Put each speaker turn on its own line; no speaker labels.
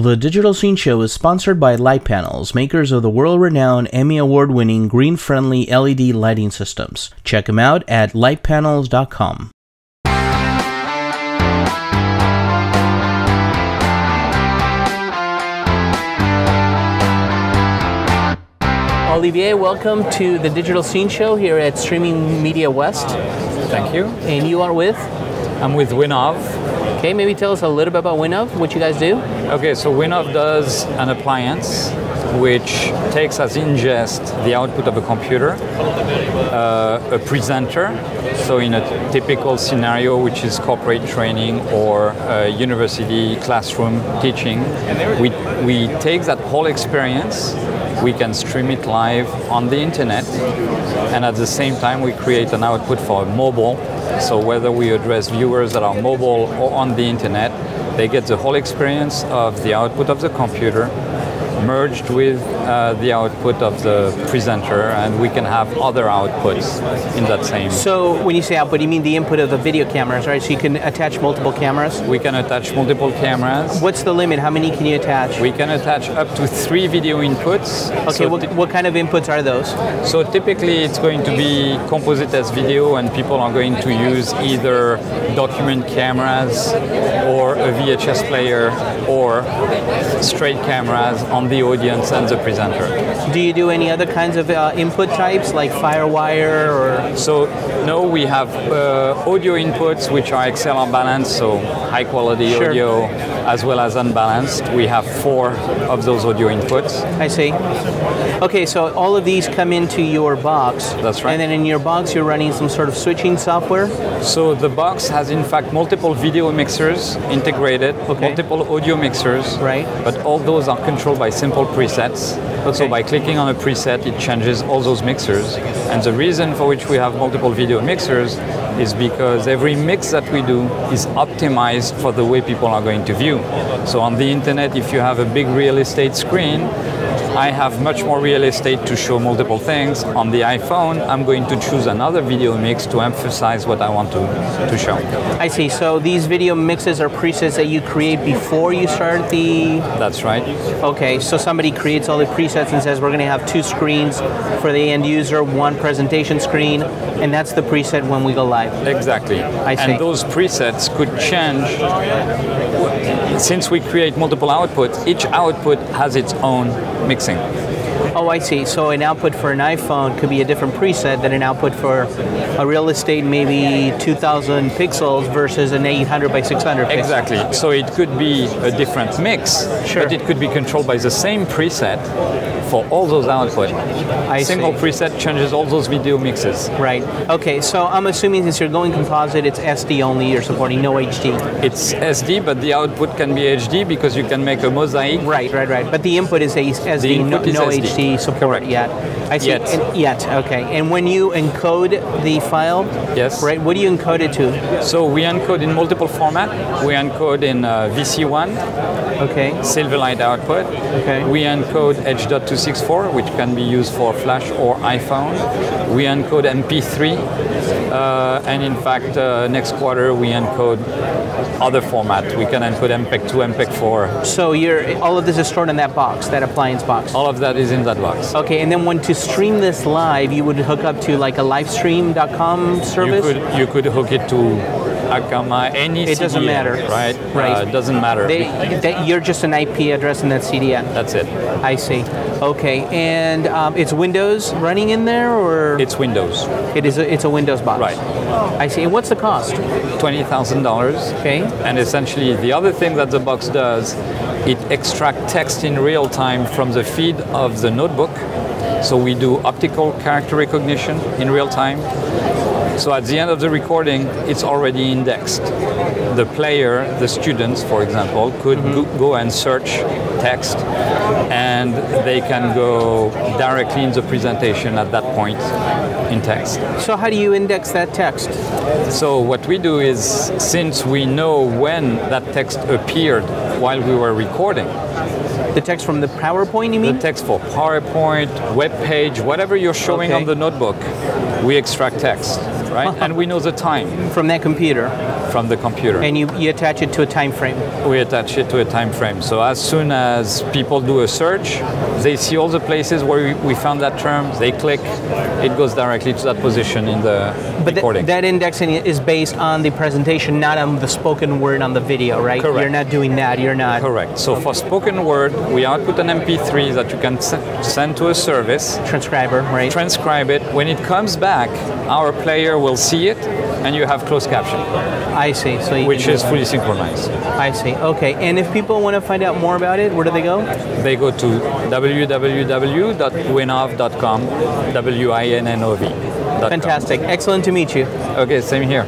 The Digital Scene Show is sponsored by Light Panels, makers of the world-renowned Emmy Award-winning green-friendly LED lighting systems. Check them out at lightpanels.com. Olivier, welcome to the Digital Scene Show here at Streaming Media West.
Thank you.
And you are with?
I'm with Winnov.
Okay, maybe tell us a little bit about Winnov, what you guys do.
Okay, so Winnov does an appliance which takes as ingest the output of a computer, a presenter, so in a typical scenario which is corporate training or university classroom teaching, we take that whole experience, we can stream it live on the internet, and at the same time we create an output for mobile. So whether we address viewers that are mobile or on the internet, they get the whole experience of the output of the computer merged with the output of the presenter, and we can have other outputs in that same.
So when you say output, you mean the input of the video cameras, right? So you can attach multiple cameras?
We can attach multiple cameras.
What's the limit? How many can you attach?
We can attach up to 3 video inputs.
Okay, so what kind of inputs are those?
So typically it's going to be composite as video, and people are going to use either document cameras or a VHS player or straight cameras on the audience and the presenter.
Do you do any other kinds of input types like FireWire or?
So no, we have audio inputs which are XLR balanced, so high quality audio as well as unbalanced. We have 4 of those audio inputs.
I see. Okay, so all of these come into your box.
That's right.
And then in your box you're running some sort of switching software?
So the box has in fact multiple video mixers integrated, multiple audio mixers,
right?
But all those are controlled by simple presets. So by clicking on a preset, it changes all those mixers. And the reason for which we have multiple video mixers is because every mix that we do is optimized for the way people are going to view. So on the internet, if you have a big real estate screen, I have much more real estate to show multiple things. On the iPhone, I'm going to choose another video mix to emphasize what I want to show.
I see. So these video mixes are presets that you create before you start the...
That's right.
Okay, so somebody creates all the presets and says we're going to have 2 screens for the end user, 1 presentation screen, and that's the preset when we go live.
Exactly.
I see.
And those presets could change. Since we create multiple outputs, each output has its own mixing.
Oh, I see. So an output for an iPhone could be a different preset than an output for a real estate, maybe 2,000 pixels versus an 800 by 600 pixels.
Exactly. So it could be a different mix, but it could be controlled by the same preset for all those outputs. A single preset changes all those video mixes.
Right. Okay, so I'm assuming since you're going composite, it's SD only, you're supporting no HD.
It's SD, but the output can be HD because you can make a mosaic.
Right. But the input is SD,
the input is
no
SD.
HD support yet. I see. Yet, okay. And when you encode the file, right, what do you encode it to?
So we encode in multiple formats. We encode in VC1, Silverlight output. We encode H.264, which can be used for Flash or iPhone. We encode MP3, and in fact, next quarter we encode other formats. We can encode MPEG-2, MPEG-4.
So all of this is stored in that box, that appliance box?
All of that is in that box.
Okay, and then when to stream this live, you would hook up to like a livestream.com service?
You could hook it to Akamai, any CDN.
It doesn't matter.
Right. It doesn't matter.
You're just an IP address in that CDN?
That's it.
I see. Okay, and it's Windows running in there, or?
It's Windows.
It's a Windows box?
Right.
I see. And what's the cost?
$20,000.
Okay.
And essentially, the other thing that the box does, it extracts text in real time from the feed of the notebook. So we do optical character recognition in real time. So at the end of the recording, it's already indexed. The player, the students, for example, could go and search text, and they can go directly in the presentation at that point in text.
So how do you index that text?
So what we do is, since we know when that text appeared while we were recording.
The text from the PowerPoint, you mean?
The text for PowerPoint, web page, whatever you're showing on the notebook, we extract text. right? And we know the time
From that computer.
from the computer.
And you attach it to a time frame.
We attach it to a time frame. So as soon as people do a search, they see all the places where we found that term, they click, it goes directly to that position in the recording.
That indexing is based on the presentation, not on the spoken word on the video, right?
Correct.
You're not doing that. You're not.
Correct. So for spoken word, we output an MP3 that you can send to a service.
Transcriber, right?
Transcribe it. When it comes back, our player will see it, and you have closed caption,
I see. So
which is fully synchronized.
I see. Okay. And if people want to find out more about it, where do they go?
They go to www.winnov.com, WINNOV.
Fantastic. Excellent to meet you.
Okay, same here.